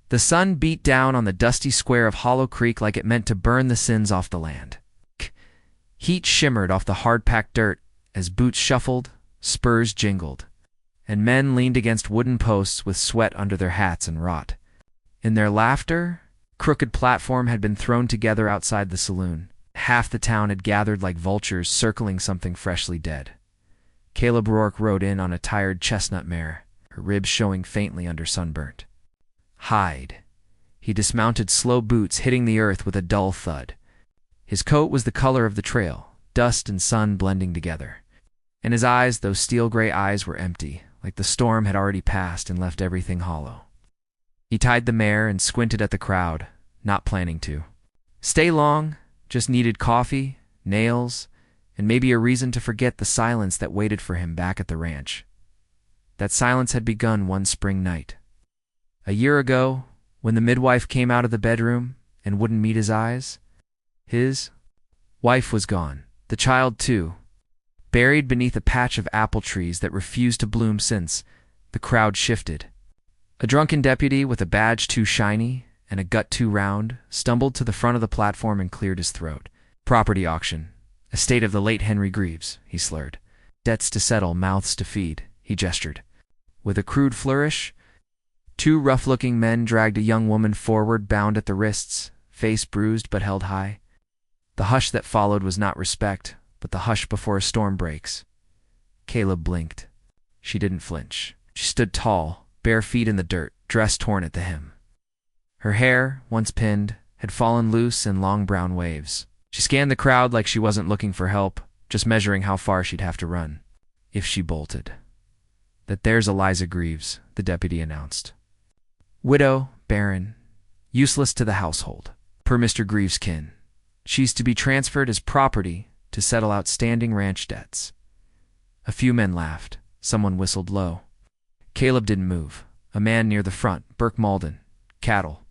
The sun beat down on the dusty square of Hollow Creek like it meant to burn the sins off the land. Heat shimmered off the hard-packed dirt as boots shuffled, spurs jingled, and men leaned against wooden posts with sweat under their hats and rot. In their laughter, crooked platform had been thrown together outside the saloon. Half the town had gathered like vultures circling something freshly dead. Caleb Rourke rode in on a tired chestnut mare, her ribs showing faintly under sunburnt hide. He dismounted, slow boots hitting the earth with a dull thud. His coat was the color of the trail, dust and sun blending together. And his eyes, those steel-gray eyes, were empty, like the storm had already passed and left everything hollow. He tied the mare and squinted at the crowd, not planning to stay long, just needed coffee, nails, and maybe a reason to forget the silence that waited for him back at the ranch. That silence had begun one spring night. A year ago, when the midwife came out of the bedroom and wouldn't meet his eyes, his wife was gone, the child too, buried beneath a patch of apple trees that refused to bloom since. The crowd shifted. A drunken deputy with a badge too shiny and a gut too round stumbled to the front of the platform and cleared his throat. Property auction. Estate of the late Henry Greaves, he slurred. Debts to settle, mouths to feed, he gestured. With a crude flourish, two rough-looking men dragged a young woman forward, bound at the wrists, face bruised but held high. The hush that followed was not respect, but the hush before a storm breaks. Caleb blinked. She didn't flinch. She stood tall, bare feet in the dirt, dress torn at the hem. Her hair, once pinned, had fallen loose in long brown waves. She scanned the crowd like she wasn't looking for help, just measuring how far she'd have to run, if she bolted. "That there's Eliza Greaves," the deputy announced. "Widow, barren, useless to the household, per Mr. Greaves' kin. She's to be transferred as property to settle outstanding ranch debts." A few men laughed. Someone whistled low. Caleb didn't move. A man near the front, Burke Malden, cattle.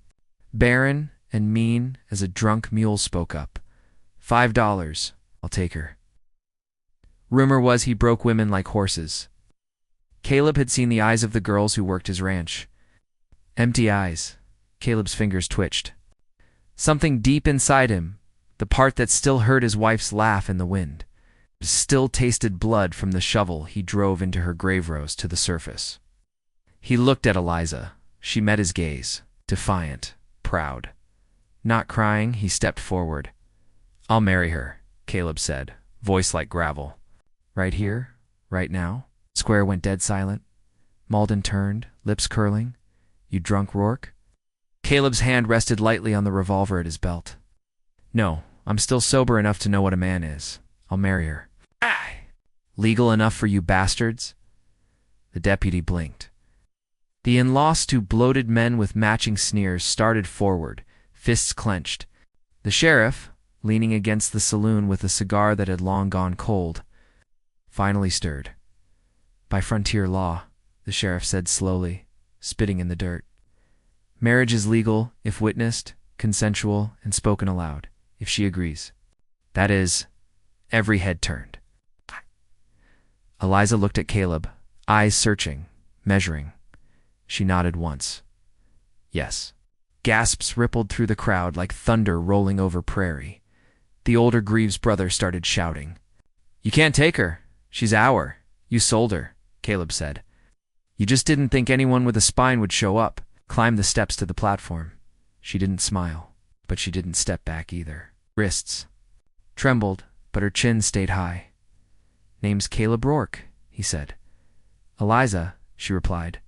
Barren and mean as a drunk mule, spoke up. $5. I'll take her." Rumor was he broke women like horses. Caleb had seen the eyes of the girls who worked his ranch. Empty eyes. Caleb's fingers twitched. Something deep inside him, the part that still heard his wife's laugh in the wind, still tasted blood from the shovel he drove into her grave rows, to the surface. He looked at Eliza. She met his gaze, defiant, proud. Not crying, he stepped forward. "I'll marry her," Caleb said, voice like gravel. "Right here? Right now?" Square went dead silent. Malden turned, lips curling. "You drunk, Rourke?" Caleb's hand rested lightly on the revolver at his belt. "No, I'm still sober enough to know what a man is. I'll marry her." "Aye! Legal enough for you bastards?" The deputy blinked. The in-laws, two bloated men with matching sneers, started forward, fists clenched. The sheriff, leaning against the saloon with a cigar that had long gone cold, finally stirred. "By frontier law," the sheriff said slowly, spitting in the dirt. "Marriage is legal if witnessed, consensual, and spoken aloud, if she agrees. That is..." Every head turned. Eliza looked at Caleb, eyes searching, measuring. She nodded once. "Yes." Gasps rippled through the crowd like thunder rolling over prairie. The older Greaves brother started shouting. "You can't take her. She's our. You sold her," Caleb said. "You just didn't think anyone with a spine would show up." Climbed the steps to the platform. She didn't smile, but she didn't step back either. Wrists trembled, but her chin stayed high. "Name's Caleb Rourke," he said. "Eliza," she replied.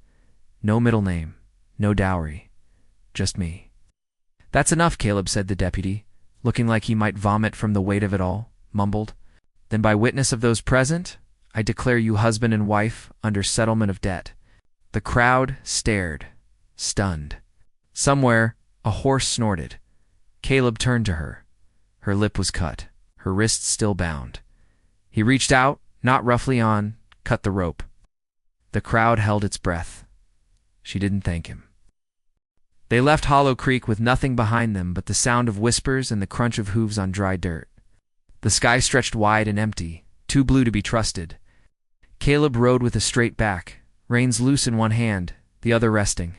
"No middle name, no dowry, just me." "That's enough," Caleb said. The deputy, looking like he might vomit from the weight of it all, mumbled. "Then by witness of those present, I declare you husband and wife under settlement of debt." The crowd stared, stunned. Somewhere, a horse snorted. Caleb turned to her. Her lip was cut, her wrists still bound. He reached out, not roughly on, cut the rope. The crowd held its breath. She didn't thank him. They left Hollow Creek with nothing behind them but the sound of whispers and the crunch of hooves on dry dirt. The sky stretched wide and empty, too blue to be trusted. Caleb rode with a straight back, reins loose in one hand, the other resting.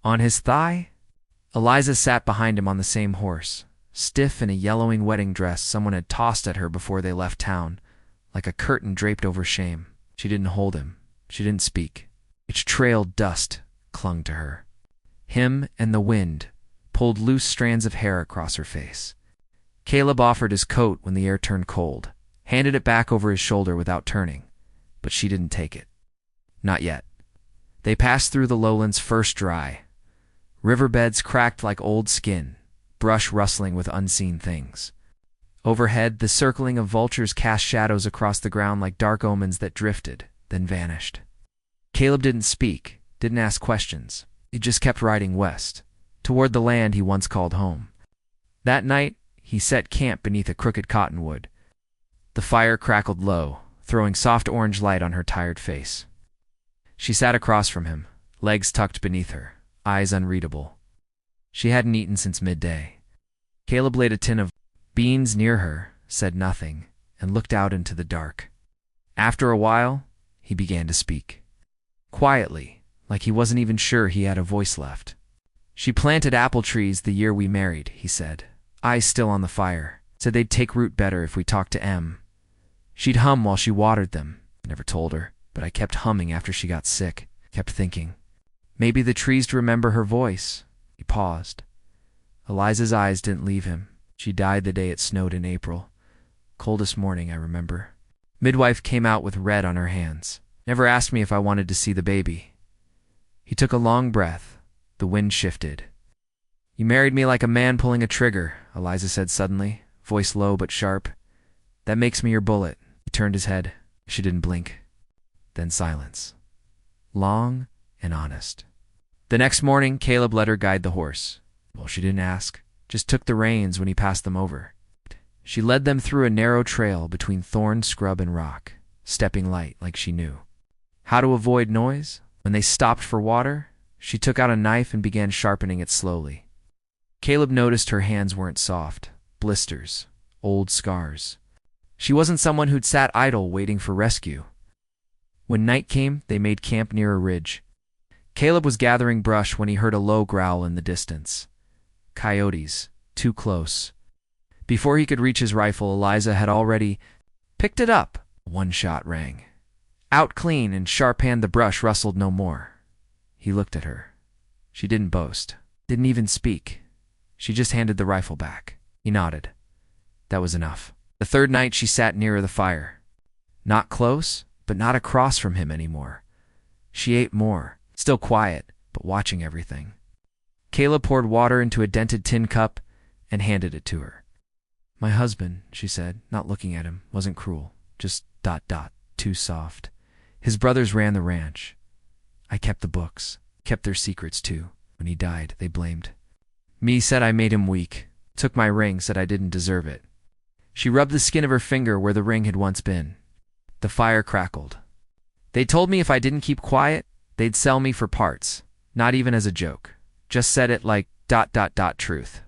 On his thigh, Eliza sat behind him on the same horse, stiff in a yellowing wedding dress someone had tossed at her before they left town, like a curtain draped over shame. She didn't hold him. She didn't speak. Its trailed dust clung to her. Him and the wind pulled loose strands of hair across her face. Caleb offered his coat when the air turned cold, handed it back over his shoulder without turning, but she didn't take it. Not yet. They passed through the lowlands first dry. Riverbeds cracked like old skin, brush rustling with unseen things. Overhead, the circling of vultures cast shadows across the ground like dark omens that drifted, then vanished. Caleb didn't speak, didn't ask questions. He just kept riding west, toward the land he once called home. That night, he set camp beneath a crooked cottonwood. The fire crackled low, throwing soft orange light on her tired face. She sat across from him, legs tucked beneath her, eyes unreadable. She hadn't eaten since midday. Caleb laid a tin of beans near her, said nothing, and looked out into the dark. After a while, he began to speak. Quietly, like he wasn't even sure he had a voice left. She planted apple trees the year we married, he said, eyes still on the fire. Said they'd take root better if we talked to Em. She'd hum while she watered them. I never told her, but I kept humming after she got sick. Kept thinking, maybe the trees'd remember her voice. He paused. Eliza's eyes didn't leave him. She died the day it snowed in April. Coldest morning, I remember. Midwife came out with red on her hands. Never asked me if I wanted to see the baby. He took a long breath. The wind shifted. You married me like a man pulling a trigger, Eliza said suddenly, voice low but sharp. That makes me your bullet. He turned his head. She didn't blink. Then silence. Long and honest. The next morning, Caleb let her guide the horse. Well, she didn't ask, just took the reins when he passed them over. She led them through a narrow trail between thorn, scrub, and rock, stepping light like she knew. How to avoid noise? When they stopped for water, she took out a knife and began sharpening it slowly. Caleb noticed her hands weren't soft, blisters, old scars. She wasn't someone who'd sat idle waiting for rescue. When night came, they made camp near a ridge. Caleb was gathering brush when he heard a low growl in the distance. Coyotes, too close. Before he could reach his rifle, Eliza had already picked it up. One shot rang. Out clean and sharp-hand the brush rustled no more. He looked at her. She didn't boast, didn't even speak. She just handed the rifle back. He nodded. That was enough. The third night she sat nearer the fire. Not close, but not across from him anymore. She ate more, still quiet, but watching everything. Caleb poured water into a dented tin cup and handed it to her. My husband, she said, not looking at him, wasn't cruel. Just ... too soft. His brothers ran the ranch. I kept the books, kept their secrets too. When he died, they blamed me, said I made him weak. Took my ring, said I didn't deserve it. She rubbed the skin of her finger where the ring had once been. The fire crackled. They told me if I didn't keep quiet, they'd sell me for parts. Not even as a joke. Just said it like ... truth.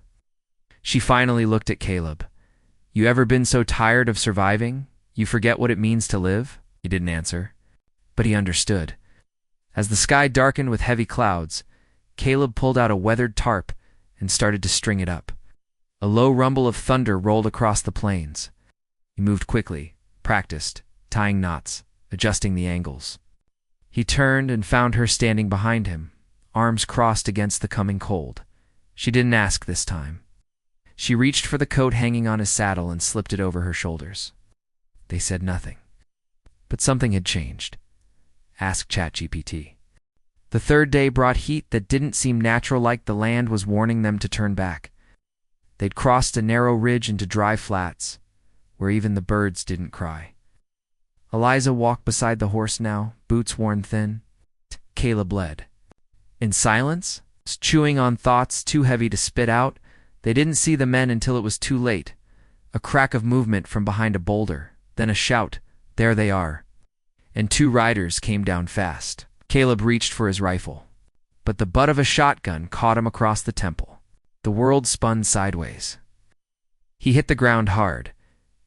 She finally looked at Caleb. You ever been so tired of surviving, you forget what it means to live? He didn't answer. But he understood. As the sky darkened with heavy clouds, Caleb pulled out a weathered tarp and started to string it up. A low rumble of thunder rolled across the plains. He moved quickly, practiced, tying knots, adjusting the angles. He turned and found her standing behind him, arms crossed against the coming cold. She didn't ask this time. She reached for the coat hanging on his saddle and slipped it over her shoulders. They said nothing. But something had changed. Ask ChatGPT. The third day brought heat that didn't seem natural, like the land was warning them to turn back. They'd crossed a narrow ridge into dry flats, where even the birds didn't cry. Eliza walked beside the horse now, boots worn thin. Caleb led. In silence, chewing on thoughts too heavy to spit out, they didn't see the men until it was too late. A crack of movement from behind a boulder, then a shout, there they are. And two riders came down fast. Caleb reached for his rifle, but the butt of a shotgun caught him across the temple. The world spun sideways. He hit the ground hard.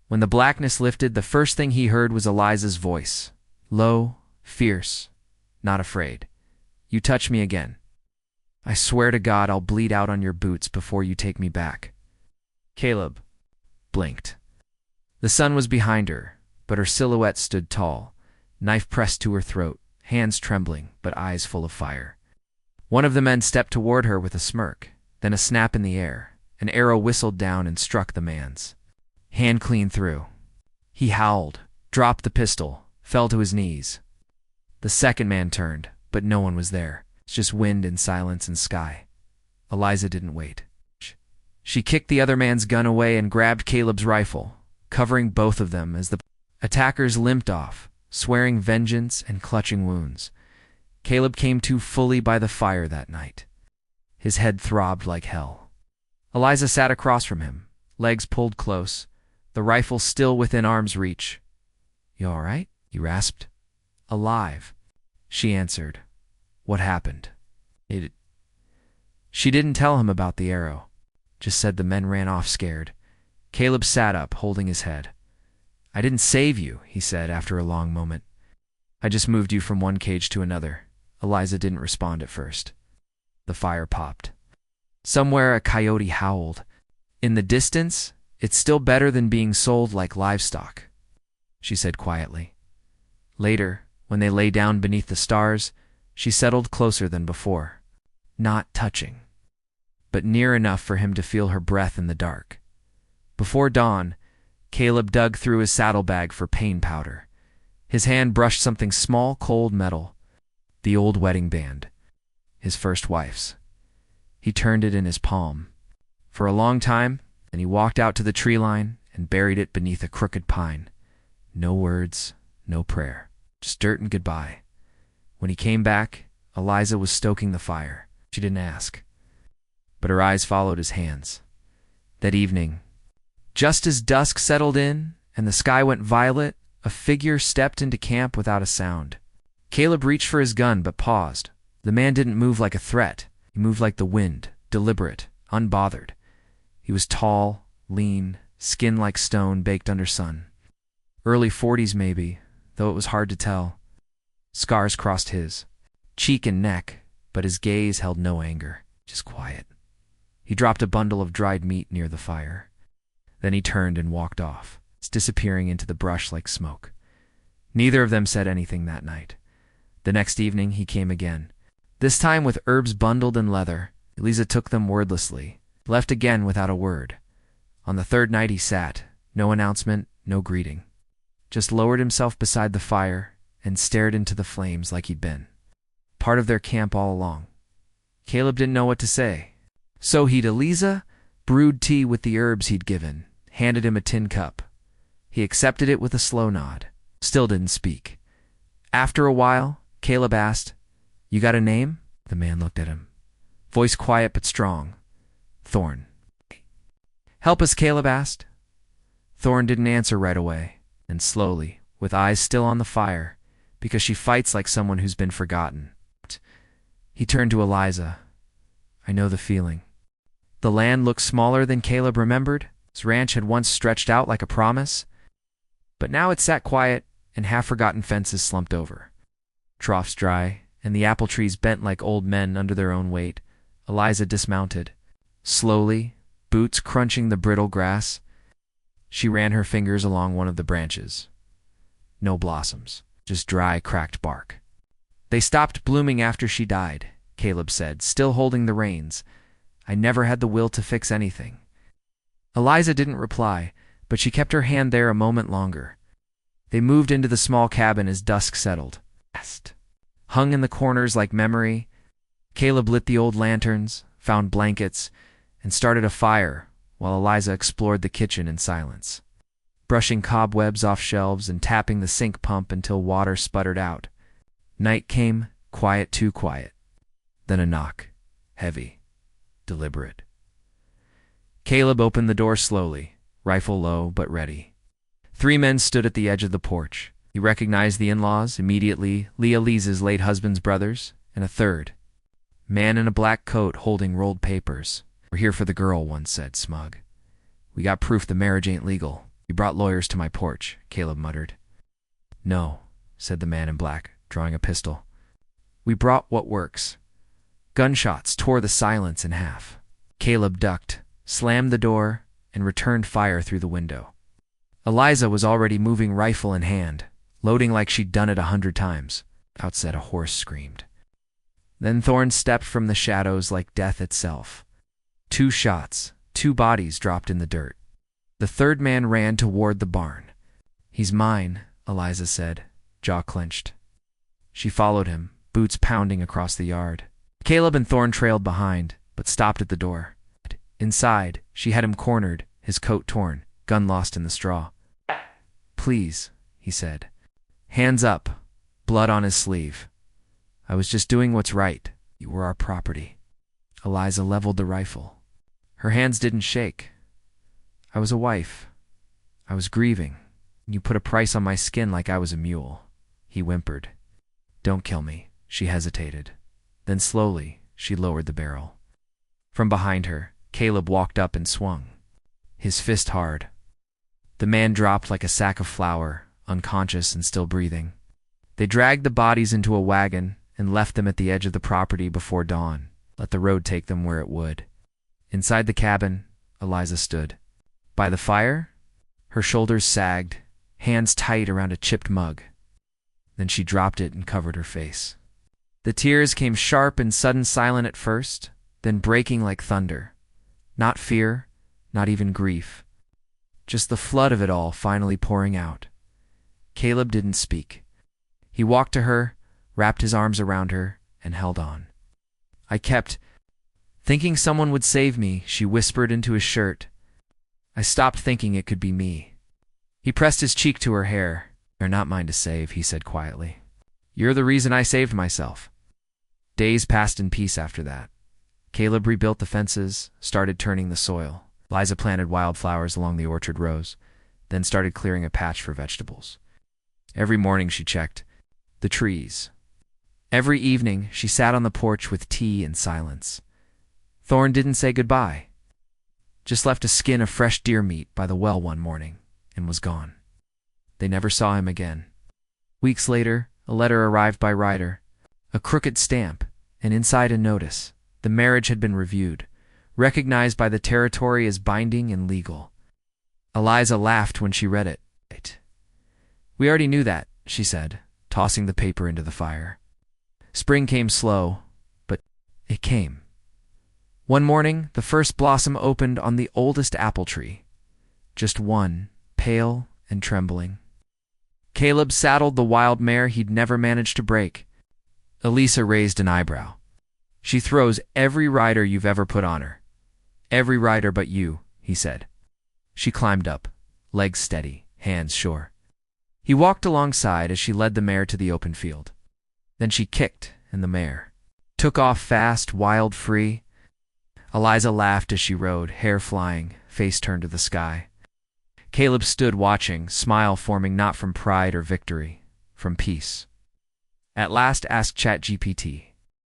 When the blackness lifted, the first thing he heard was Eliza's voice. Low, fierce, not afraid. You touch me again. I swear to God I'll bleed out on your boots before you take me back. Caleb blinked. The sun was behind her, but her silhouette stood tall, knife pressed to her throat, hands trembling, but eyes full of fire. One of the men stepped toward her with a smirk, then a snap in the air. An arrow whistled down and struck the man's hand clean through. He howled, dropped the pistol, fell to his knees. The second man turned, but no one was there. It's just wind and silence and sky. Eliza didn't wait. She kicked the other man's gun away and grabbed Caleb's rifle, covering both of them as the attackers limped off, swearing vengeance and clutching wounds. Caleb came to fully by the fire that night. His head throbbed like hell. Eliza sat across from him, legs pulled close, the rifle still within arm's reach. "You all right?" he rasped. "Alive," she answered. "What happened?" She didn't tell him about the arrow, just said the men ran off scared. Caleb sat up, holding his head. "I didn't save you," he said after a long moment. "I just moved you from one cage to another." Eliza didn't respond at first. The fire popped. Somewhere a coyote howled. "In the distance, it's still better than being sold like livestock," she said quietly. Later, when they lay down beneath the stars, she settled closer than before. Not touching, but near enough for him to feel her breath in the dark. Before dawn, Caleb dug through his saddlebag for pain powder. His hand brushed something small, cold metal. The old wedding band. His first wife's. He turned it in his palm. For a long time, and he walked out to the tree line and buried it beneath a crooked pine. No words, no prayer, just dirt and goodbye. When he came back, Eliza was stoking the fire. She didn't ask, but her eyes followed his hands. That evening, just as dusk settled in and the sky went violet, a figure stepped into camp without a sound. Caleb reached for his gun but paused. The man didn't move like a threat. He moved like the wind, deliberate, unbothered. He was tall, lean, skin like stone baked under sun. Early 40s maybe, though it was hard to tell. Scars crossed his cheek and neck, but his gaze held no anger, just quiet. He dropped a bundle of dried meat near the fire. Then he turned and walked off, disappearing into the brush like smoke. Neither of them said anything that night. The next evening he came again, this time with herbs bundled in leather. Eliza took them wordlessly, left again without a word. On the third night he sat, no announcement, no greeting. Just lowered himself beside the fire and stared into the flames like he'd been part of their camp all along. Caleb didn't know what to say. So Eliza brewed tea with the herbs he'd given, handed him a tin cup. He accepted it with a slow nod, still didn't speak. After a while, Caleb asked, "You got a name?" The man looked at him. Voice quiet but strong. "Thorn." "Help us," Caleb asked. Thorn didn't answer right away, and slowly, with eyes still on the fire, because she fights like someone who's been forgotten. He turned to Eliza. "I know the feeling." The land looked smaller than Caleb remembered. His ranch had once stretched out like a promise, but now it sat quiet and half-forgotten fences slumped over. Troughs dry, and the apple trees bent like old men under their own weight. Eliza dismounted. Slowly, boots crunching the brittle grass, she ran her fingers along one of the branches. No blossoms, just dry, cracked bark. "They stopped blooming after she died," Caleb said, still holding the reins. "I never had the will to fix anything." Eliza didn't reply, but she kept her hand there a moment longer. They moved into the small cabin as dusk settled. Hung in the corners like memory, Caleb lit the old lanterns, found blankets, and started a fire while Eliza explored the kitchen in silence, brushing cobwebs off shelves and tapping the sink pump until water sputtered out. Night came, quiet, too quiet. Then a knock, heavy, deliberate. Caleb opened the door slowly, rifle low but ready. 3 men stood at the edge of the porch. He recognized the in-laws, immediately Eliza's late husband's brothers, and a third. Man in a black coat holding rolled papers. "We're here for the girl," one said, smug. "We got proof the marriage ain't legal. You brought lawyers to my porch," Caleb muttered. "No," said the man in black, drawing a pistol. "We brought what works. Gunshots tore the silence in half. Caleb ducked, slammed the door, and returned fire through the window. Eliza was already moving rifle in hand, loading like she'd done it 100 times. Outside a horse screamed. Then Thorne stepped from the shadows like death itself. 2 shots, 2 bodies dropped in the dirt. The third man ran toward the barn. "He's mine," Eliza said, jaw clenched. She followed him, boots pounding across the yard. Caleb and Thorne trailed behind, but stopped at the door. Inside, she had him cornered, his coat torn, gun lost in the straw. "Please," he said. Hands up, blood on his sleeve. "I was just doing what's right. You were our property." Eliza leveled the rifle. Her hands didn't shake. "I was a wife. I was grieving. You put a price on my skin like I was a mule." He whimpered. "Don't kill me." She hesitated. Then slowly, she lowered the barrel. From behind her, Caleb walked up and swung, his fist hard. The man dropped like a sack of flour, unconscious and still breathing. They dragged the bodies into a wagon and left them at the edge of the property before dawn. Let the road take them where it would. Inside the cabin, Eliza stood. By the fire, her shoulders sagged, hands tight around a chipped mug. Then she dropped it and covered her face. The tears came sharp and sudden, silent at first, then breaking like thunder. Not fear, not even grief. Just the flood of it all finally pouring out. Caleb didn't speak. He walked to her, wrapped his arms around her, and held on. "I kept thinking someone would save me," she whispered into his shirt. "I stopped thinking it could be me." He pressed his cheek to her hair. "They're not mine to save," he said quietly. "You're the reason I saved myself." Days passed in peace after that. Caleb rebuilt the fences, started turning the soil. Eliza planted wildflowers along the orchard rows, then started clearing a patch for vegetables. Every morning she checked the trees. Every evening she sat on the porch with tea and silence. Thorne didn't say goodbye, just left a skin of fresh deer meat by the well one morning and was gone. They never saw him again. Weeks later, a letter arrived by Ryder, a crooked stamp, and inside a notice. The marriage had been reviewed, recognized by the territory as binding and legal. Eliza laughed when she read it. "We already knew that," she said, tossing the paper into the fire. Spring came slow, but it came. One morning, the first blossom opened on the oldest apple tree. Just one, pale and trembling. Caleb saddled the wild mare he'd never managed to break. Elisa raised an eyebrow. "She throws every rider you've ever put on her." "Every rider but you," he said. She climbed up, legs steady, hands sure. He walked alongside as she led the mare to the open field. Then she kicked, and the mare took off fast, wild, free. Eliza laughed as she rode, hair flying, face turned to the sky. Caleb stood watching, smile forming not from pride or victory, from peace. At last asked ChatGPT,